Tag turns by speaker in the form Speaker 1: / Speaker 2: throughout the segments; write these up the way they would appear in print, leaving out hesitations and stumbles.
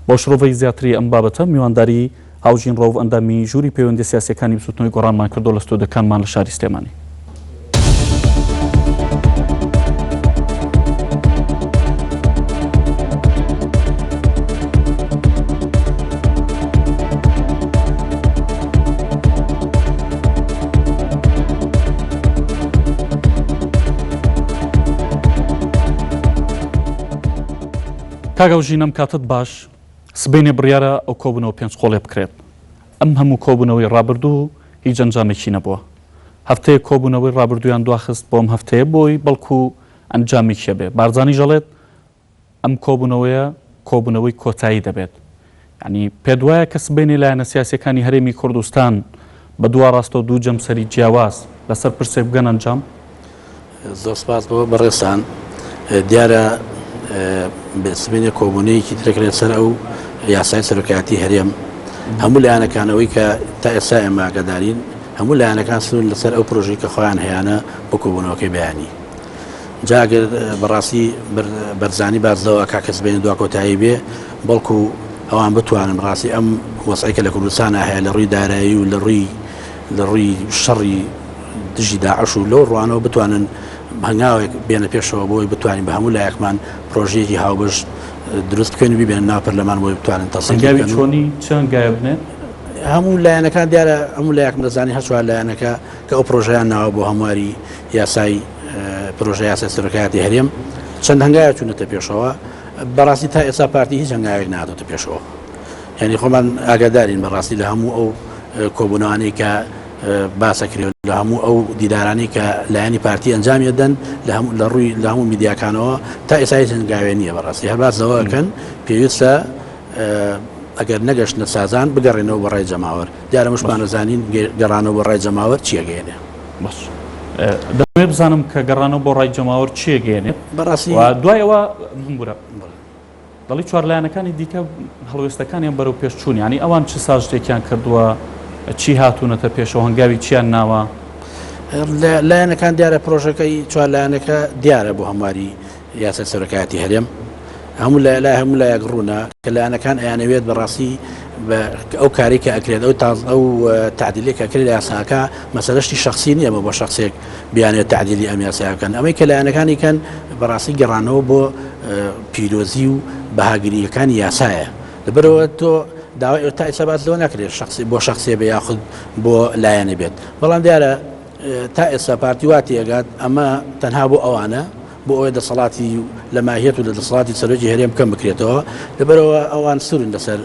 Speaker 1: بۆ شڕۆڤەی زیاتری ئەم بابەتە میوانداری هاوژین ڕۆڤ ئەندامی ژووری پەیوەندی سیاسیەکانی بسوتنەوەی گۆڕانمان کردو لە ستۆدەکانمان لە شاری سلێمانی. کاگەوژین ئەم کاتت باش سبەینێ بڕیارە ئەو کۆبوونەوە پێنج قۆڵێ بکرێت. ئەم هەموو کۆبوونەوەی ڕابردوو هیچ ئەنجامێکی نەبووە. هەفتەیە کۆبوونەوەی ڕابردوویان دواخست بۆ ئەم هەفتەیە بۆی بەڵکو ئەنجامێکیە بێ. بارزانی ژەڵێت ئەم کۆبوونەوەیە کۆبوونەوەی کۆتایی دەبێت. یعنی پێت وایە کە سبەینێ لایەنە سیاسیەکانی هەرێمی کوردستان بە دوا ڕاستە و دوو جەمسەری جیاواز لەسەر پرسێک بگەن ئەنجام؟
Speaker 2: زۆر سپاس بۆ بەڕێستان. دیارە سبەینێ کۆبوونەیەکی دەکرێت سەر ئەو یاسای سەرۆکایەتی هەرێم. هەموو لایەنەکانەوەی کە تا ئێستا ئێمە ئاگادارین هەموو لایەنەکان سنوون لەسەر ئەو پرۆژەی کە خۆیان هەیەە بۆ کۆبوونەوەکەی بەیانی. جاگەر بەڕاستی بەرزانی بازەوە کاکە سبەینێ دوا کۆتایی بێ بەڵکو ئەوان بتوانن ڕاستی ئەم وەسعەی کە لە کوردستانە هەیە لە ڕووی دارایی و لە ڕووی شەڕی دژی داعش و لەو ڕوانەوە بتوانن هەنگاوێک بێنە پێشەوە بۆی بتوانین بە هەموو لایەکمان پرۆژەیەکی هاوبەش دروست بکەین و ببێنن ناو پەرلەمان بۆی بتوانن
Speaker 1: تەسەنگاوی چۆنی چەند گایە بنێت؟
Speaker 2: هەموو لایەنەکان دیارە هەموو لایەکم دەزانی هەچوار لایەنەکە کە ئەو پرۆژەیان ناوە بۆ هەمواری یاسای پرۆژە یاسای سەرۆکایەتی هەرێم چەند هەنگاوە چوونەتە پێشەوە. بەڕاستی تا ئێستا پارتی هیچ هەنگاوێک نهاتۆتە پێشەوە. یعنی خۆمان ئاگادارین بەڕاستی لە هەموو ئەو کۆبوونەوانەی کە باسەکرێت لە هەموو ئەو دیدارانی کە لایەنی پارتی ئەنجامی دەن لە ڕووی لە هەموو میدیاکانەوە تا ئێستا هیچ هەنگاوێ نییە. بەڕاستی هەر باسەوەکەن پێویستە ئەگەر نەگەشتنە سازان بگەڕێنەوە بە ڕای جەماوەر. دیارە مشمانەزانین گەڕانەوە بە ڕای جەماوەر چیەگەێنێ.
Speaker 1: باش دەمێ بزانم کە گەڕانەوە بۆ ڕای جەماوەر چیەگەێنێ.
Speaker 2: بەڕاستی
Speaker 1: دوایەوە بورە دەڵی چوار لایەنەکانی دیکە هەڵوێستەکانیان بەرەو پێشچوونی ینی ئەوان چ سازشتێکیان کردووە چی هاتوونەتە پێشەوە هەنگاوی چیان ناوە؟
Speaker 2: لایەنەکان دیارە پرۆژەکەی چوار لایەنەکە دیارە بۆ هەمواری یاسای سەرۆکایەتی هەرێم هەموو هەموو لایەک ڕوونە کە لایەنەکان ئەیانەوێت بەڕاستی ئەو کاری کە ئەکرێت ئەو تعدیلی کە ئەکرێت لە یاساکە مەسەلەشتی شخصی نییە بۆ شخصێک بیانێت تعدیلی ئەم یاساکەن. ئەمەی کە لایەنەکانی کەن بەڕاستی گەڕانەوە بۆ پیرۆزی و بەهاگریەکانی یاسایە. لەبەرەوە تۆ داوای تا ئێستا باس لەوە ناکرێت بۆ شخصێ بە یاخود بۆ لایەنە بێت. بەڵام دیارە تا ئێستا پارتی وا تێگات ئەمە تەنها بۆ ئەوانە بۆ ئەوەی دەسەڵاتی لە ماهیەت و لە دەسەڵاتی سەرۆکی هەرێم بکەم بکرێتەوە. لەبەرەوە ئەوان سورن لەسەر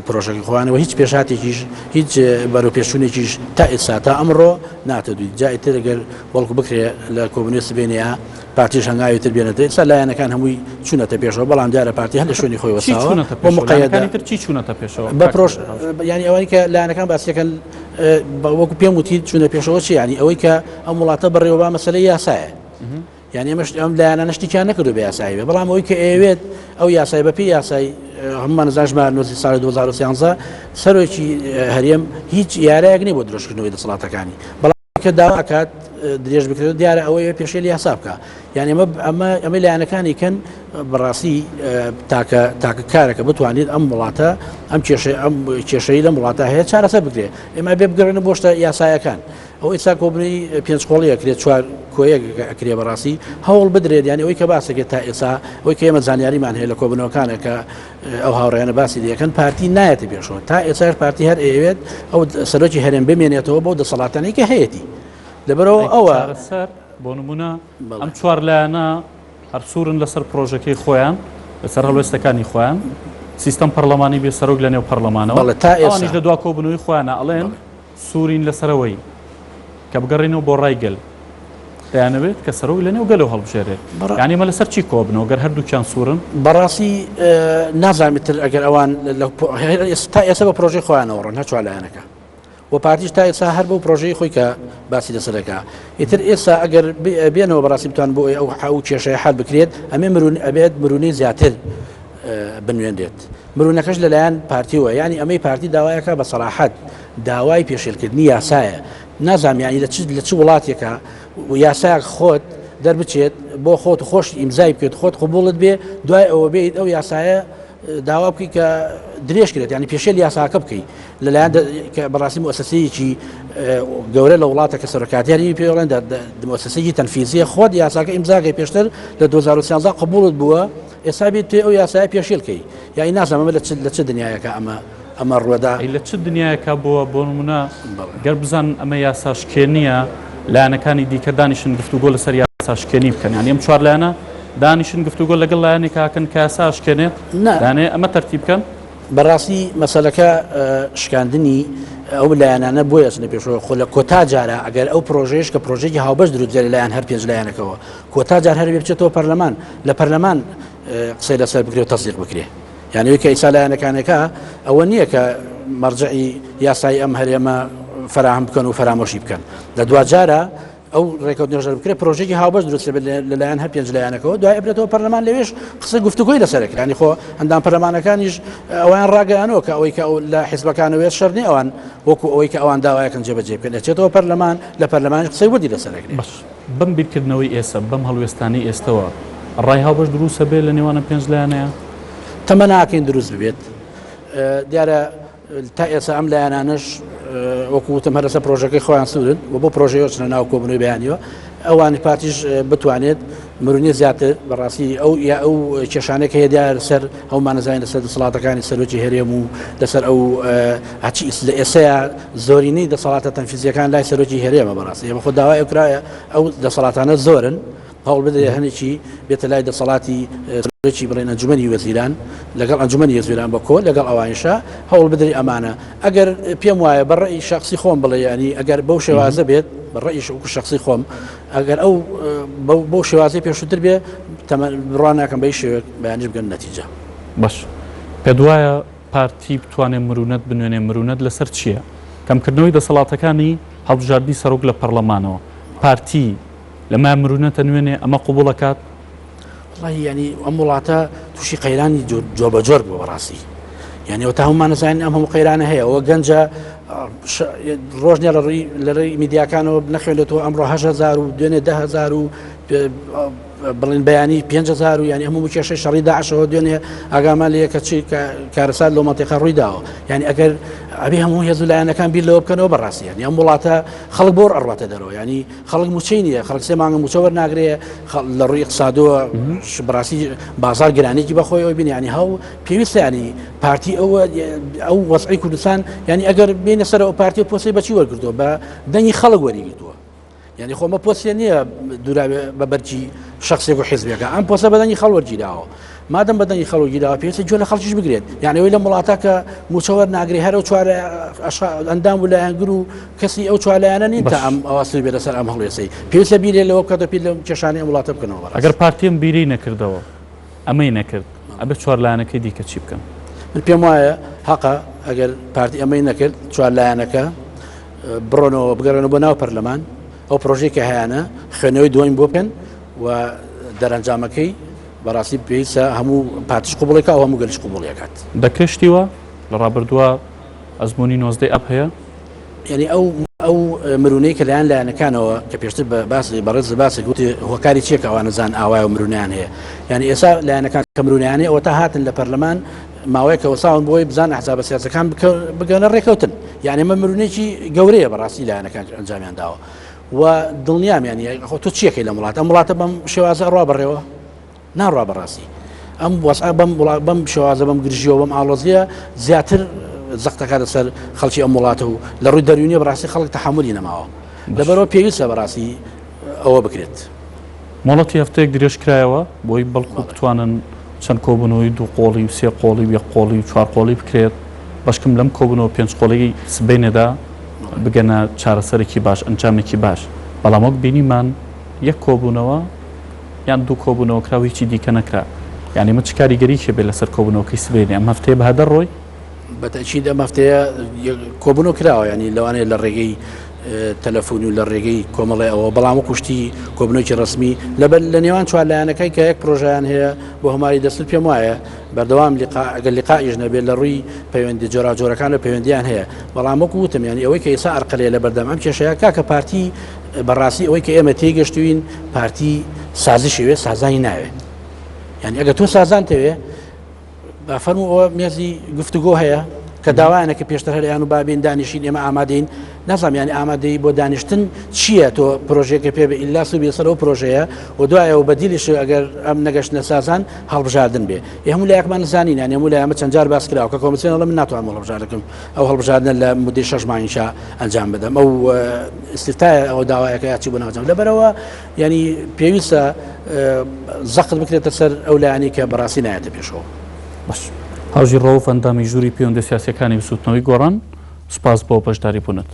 Speaker 2: پرۆژەکەی خۆیانەوە هیچ پێشاتێکیش هیچ بەرەو پێشوونێکیش تا ئێستا تا ئەمڕۆ ناتەدوی. جای تر ئەگەر بەڵکو بکرێت لە کۆبوونەوەی سبەینەیە پارتیش هەنگاوی تر بێنێتە ئێستا لایەنەکان هەمووی چوونەتە پێشەوە. بەڵام دیارە پارتی هەر لە شوێنی خۆی وەساوە بۆ مقەیەدەکانی
Speaker 1: تر چی چوونەتە پێشەوە
Speaker 2: بە پرۆژ ینی ئەوەی کە لایەنەکان باسیەکەن وەکو پێم وتی چوونە پێشەوە چی ینی ئەوەی کە ئەم وڵاتە بەڕێوەبا مەسەلەی یاسایە. یعنی ئەم لایەنە نشتێکیان نەکردو بە یاسایی بێ. بەڵام ئەوەی کە ئەوێت ئەو یاسای بەپی یاسای هەمومان نزانژمان نۆزی ساڵی 2013 سەرۆکی هەرێم هیچ یارەیەک نیە بۆ درۆژکردنەوەی دەسەڵاتەکانی. بەڵام کە داواکات درێژ بکرێت دیارە ئەوەیە پێشێلی یاسا بکە. یعنی ئەمە لایەنەکانی کەن بەڕاستی تاکە کارەکە بتوانێت ئەم وڵاتە ئەم کێشەی لەم وڵاتە هەیە چارەسەر بکرێت. ئێمە بێ بگەڕێنە بۆ شتە یاسایەکان. ئەو ئێستا کۆبوونەوەی پێنج قۆڵی ئەکرێت چوار کۆیەک ئەکرێ بەڕاستی هەوڵ بدرێت. یعنی ئەوەی کە باسەکێت تا ئێستا ئەوەی کە ئێمە زانیاریمان هەیە لە کۆبوونەوەکانە کە ئەو هاوڕێیانە باسی دەکەن پارتی نایەتە پێشەوە. تا ئێستا پارتی هەر ئەوێت ئەو سەرۆکی هەرێم بمێنێتەوە بۆ دەسەڵاتانەی کە هەیەی. لەبەرەوە ئەوە
Speaker 1: بۆ نمونە ئەم چوار لایەنە هەر سوورن لەسەر پرۆژەکەی خۆیان لەسەر هەڵوێستەکانی خۆیان سیستەم پەرلەمانی بێ سەرۆک لە نێو پەرلەمانەوە ئەوانیش لە دوا کۆبوونەوەی خۆیانە ئەڵێن سوورین لەسەرەوەی کە بگەڕێنەوە بۆ ڕایگەل دەیانەوێت کە سەرۆک لە نێو گەلەوە هەڵبژێرێت. یعنی ئێمە لەسەر چی کۆبنەوە گەر هەردووکیان سوورن؟
Speaker 2: بەڕاستی نازانێتتر ئەگەر ئەوان تا ئێستا بە پرۆژەی خۆیانەوە ڕۆن هەچوار لایەنەکە و پارتیش تا ئێستا هەر بەو پرۆژەی خۆی کە باسی لەسەرەکە. ئیتر ئێستا ئەگەر بێنەوە بەڕاستی بتوان بۆ ئەو کێشەیە حل بکرێت ئەمێ ئەبێت مرونەی زیاتر بنوێندێت. مرونەکەش لەلایەن پارتیوە. یعنی ئەمەی پارتی داوایەکە بە سەراحەت داوای پێشێلکردنی یاسایە. نازانم یعنی لە چ وڵاتێکە یاسایەک خۆت دەربچێت بۆ خۆت خۆش ئیمزای بکەیت خۆت قبوڵت بێ دوای ئەوە بێت ئەو یاسایە داوا بکەی کە درێژکرێت ینی پێشێل یاساکە بکەیت لەلایەن بەڕاستی مؤسسەیەکی گەورە لە وڵاتە کە سەرۆکاتیاری پێڵێن مؤسسەیەکی تەنفیزیە خۆت یاساکە ئیمزاکەی پێشتر لە 2013 قبولت بووە ئێستا بێت توێ ئەو یاسای پێشێلکەی یانی نازانمە لە چ دنیایەکە ئەمە ڕوەدا
Speaker 1: لە چ دنیایەکە بووە بۆ نمونە گەر بزان ئەمە یاساشکێنیە لایەنەکانی دیکە دانیشن گفتوگۆ لەسەر یاساشکێنی بکەن یانی ئەم چوار لایەنە دانیشن گفتوگۆ لەگەڵ لایەنێکاکەن کە یاساشکێنێت دانێ ئەمە تەرتیب بکەن
Speaker 2: بەڕاستی مەسەلەکە شکاندنی ئەو لایەنانە بۆ یاسنە پێشەوە خۆ لە کۆتا جارە ئەگەر ئەو پرۆژەیەش کە پرۆژێکی هاوبەش دروستجێ لایەن هەر پێنج لایەنەکەەوە کۆتا جار هەر بچێتەوە پەرلەمان لە پەرلەمان قسەی لەسەر بکرێت و تەصدیق بکرێ یعنی کە ئیسا لایەنەکانەکە ئەوە نییە کە مەرجعی یاسای ئەم هەرێمە فراهم بکەن و فرامۆشی بکەن لە دوا جارە ئەو ڕێکەوتنیێژە بکرێت پرۆژێکی هاوبەش دروست لەلایەن هەر پێنج لایەنەکەەوە دوای ئەبرێتەوە پەرلەمان لەوێش قسە گفتوگۆی لەسەرێک ینی خۆ هەندام پەرلەمانەکانیش ئەویان ڕاگەیانەوە کە ئەوەی کە لە حیزبەکانەوێت شەرنی ئەوان وەکو ئەوەی کە ئەوان داوایەکەن جێبەجێ بکەن دەچێتەوە پەرلەمان لە پەرلەمانی قسەی وەردی لەسەرێک
Speaker 1: باش بەم بیرکردنەوەی ئێستا بەم هەڵوێستانی ئێستەوە ڕای هاوبەش دروستە بێت لە نێوانە پێنج لایەنەیە
Speaker 2: تەمە ناکەین دروست ببێت دیارە تا ئێستا ئەم لایەنانش وەکوتم هەرسە پرۆژەکەی خۆیان سوورن و بۆ پرۆژەیە چنە ناو کۆبنەوەی بەیانیەوە ئەوانی پارتیش بتوانێت مرونی زیاتر بەڕاستی ئەو کێشانێک هەیە دیار سەر ئەومانەزانین لەسەر دەسەڵاتەکانی سەرۆکی هەرێم و لەسەر ئەو هەچی لە ئێسەیە زۆرینەی دەسەڵاتە تەنفیزیەکان لای سەرۆکی هەرێمە بەڕاستی ئێمە خۆ داوای ئەوکرایە ئەو دەسەڵاتانە زۆرن هەوڵ بدرێ هەنێکی بێتە لای دەسەڵاتی ڕێکی بڵێن ئەنجومەنی وەزیران لەگەڵ ئەنجومەنی وەزیران بە کۆ لەگەڵ ئەوانشە هەوڵ بدرێ ئەمانە ئەگەر پێم وایە بەڕێی شخصی خۆم بڵێ ینی ئەگەر بەو شێوازە بێت بەڕێی وەکو شخصی خۆم ئەگەر ئەو بۆ شێوازی پێشووتر بێ بڕوان ناکەم بەی شێوەیەک بەیانش بگەن نەتیجە
Speaker 1: باش پێ وایە پارتی بتوانێت مرونەت بنوێنێ مرونەت لەسەر چییە کەمکردنەوەی دەسەڵاتەکانی هەڵبژاردننی سەرۆک لە پەرلەمانەوە پارتی لەما مرونەتە نوێنێ ئەمە قوبوڵەکات
Speaker 2: ینی ئەم وڵاتە تووشی قەیرانی جۆبەجۆر بوو بەڕاستی یعنی ئەو تا هەمومان نەزانین ئەم هەموو قەیرانە هەیە ئەوە گەنجە ڕۆژنیە لە ڕێی میدیاکانەوە نەخوێنێتەوە ئەمڕۆ 10,000 و دوێنێ 10,000 و بڵین بەیانی 5,000 و ینی هەموو کێشەی شەڕی داعشەوە دوێنێ ئاگامان لەیە کە چی کارەسات لەو مەنتیقە ڕوویداوە ینی ئەگەر ئەبێ هەموو هێز و لایەنەکان بیر لەوە بکەنەوە بەڕاستی ینی ئەم وڵاتە خەڵک بۆ ئەڕواتە دەرەوە ینی خەڵک موچەی نییە خەڵک سێ مانگە موچە وەرناگرێ لە ڕووی اقتصادەوە بەڕاستی بازار گرانێکی بەخۆی ئەوی بین ینی هەو پێویستە ینی پارتی ئەو وەزعی کوردستان ینی ئەگەر بینە سەر ئەو پارتی پۆسی بەچی وەرگرتووە بە دەنگی خەڵک وەریگرتووە ینی خۆمە پۆسیە نییە دوورا بە بەرجی شخصێک و حیزبەکە ئەم پۆسە بەدەنگی خەڵوەرگیراوە مادەم بەدەنگی خەڵوەرگیراوە پێویستە گوێ لە خەڵکیش بگرێت یعنی ئەوەی لە وڵاتە کە موچەوەر ناگری هەر ئەو چوارە ئەندام و لایەنگر و کەسی ئەو چوارلایەنە نین تا ئەم ئەواستی بێت لەسەر ئەم هەڵوێسەی پێویستە بیرێ لەوە بکاتە پێ لەم کێشانەی ئەم وڵاتە بکەنەوە
Speaker 1: ئەگەر پارتیم بیری نەکردەوە ئەمەی نەکرد ئەبێ چوارلایەنەکەی دیکە چی بکەن
Speaker 2: من پێم وایە حەقە ئەگەر پارتی ئەمەی نەکرد چوارلایەنەکە بڕۆنەوە بگەڕێنەوە بۆ ناو پەرلەمان ئەو پرۆژێکی هەیەە خوێنەوەی دوایین بۆ بکەن و دەرەنجامەکەی بەڕاستی پێویستە هەموو پارتیش قوبوڵێکە ئەو هەموو گەلیش قوبوڵیەکات
Speaker 1: دەکەشتیوە لە ڕابردووە ئەزمموی 19 ئەپ هەیە
Speaker 2: یعنی ئەو مرونەی کە لایەن لایەنەکانەوە کە پێشتر باسی بەڕێز باسی گوتی هۆکاری چیەکە ئەوانەزان ئاوای و مرونیان هەیە یعنی ئێستا لایەنەکان کە مرونیانەیە ئەوە تا هاتن لە پەرلەمان ماوەیەکە وەساون بۆی بزان ئەحزاب سیاسەکان بگەنە ڕێکەوتن یعنی ئەمە مرونێکی گەورەیە بەڕاستی لایەنەکان ئەنجامیان داوە و دڵنیام یعنی تۆ چیەکەی لە وڵات ئەم وڵاتە بەم شێوازە ڕوا بڕێەوە ناڕوا بەڕاستی ئەم وەسع بەم شێوازە بەم گرژیەوە بەم ئاڵۆزیە زیاتر زەقتەکە لەسەر خەڵکی ئەم وڵاتە و لە ڕووی دەروونی بەڕاستی خەڵک تەحملی نەماوە لەبەرەوە پێویستە بەڕاستی ئەوە بکرێت
Speaker 1: مۆڵەتی هەفتەیەک درێژکرایەوە بۆی بەڵکو بتوانن چەند کۆبنەوەی دوو قۆڵی و سێ قۆڵی و یەک قۆڵی و چوار قۆڵی بکرێت بەشکم لەم کۆبنەوە پێنج قۆڵی سبەینەدا بگەنە چارەسەرێکی باش ئەنجامێکی باش بەڵام وەک بینیمان یەک کۆبوونەوە یان دوو کۆبوونەوە کراویی دیکە نەکرا یعنی من چ کاریگەریکێ بێ لەسەر کۆبنەوەکەی سبەینێ ئەم هەفتەیە بەهەدەر ڕۆی
Speaker 2: بەتەچید ئەم هەفتەیە کۆبوونەوە کراوە ینی لەوانەیە لە ڕێگەی تەلەفۆنی و لە ڕێگەی کۆمەڵی ئەوە بەڵام و کوشتی کۆبنەوەکی ڕسمی لەبەر لە نێوان چوار لایەنەکەی کە یەک پرۆژیان هەیە بۆ هەماری دەست پێم وایە بەردەوام ئەگەر لیقائیش نەبێت لە ڕووی پەیوەندی جۆراجۆرەکان لە پەیوەندیان هەیە بەڵام وەکو وتم ینی ئەوەی کە ئێستا ئەرقەلێ لە بەردەم ئەم کێشەیە کاکە پارتی بەڕاستی ئەوەی کە ئێمە تێگەشتوین پارتی سازشی وێ سازانی ناوێت یعنی ئەگەر تۆ سازان تەوێ فەرموو ئەوە مێزی گفتوگۆ هەیە کە داوایانەکە پێشتر هەریان و بابین دانیشین ئێمە ئامادەین نازانام ینی ئامادەی بۆ دانیشتن چییە تۆ پرۆژێکە پێ بە ئیلا سوبی سەرەوە پرۆژەیە و دوایەوە بەدیلیش ئەگەر ئەم نەگەشتنە سازان هەڵبژاردن بێ هەموو لایەکمان نزانین یان هەموو لایەمە چەند جار باس کراوە کە کۆمسیۆنەڵە من ناتوانم هەڵبژاردەکەم ئەو هەڵبژاردنە لە مودەی 6 مانگیشا ئەنجام بدەم ئەو استفتایە ئەو داوایەکە یاچی بۆ ناوجام لەبەرەوە ینی پێویستە زەقت بکرێتە سەر ئەو لایانی کە بەڕاستی نایەتە پێشەوە.
Speaker 1: باش هاوژی ڕەوف ئەندامی ژووری پەیوەندە سیاسیەکانی بسووتنەوەی گۆڕان سپاس بۆ بەشداری بوونت.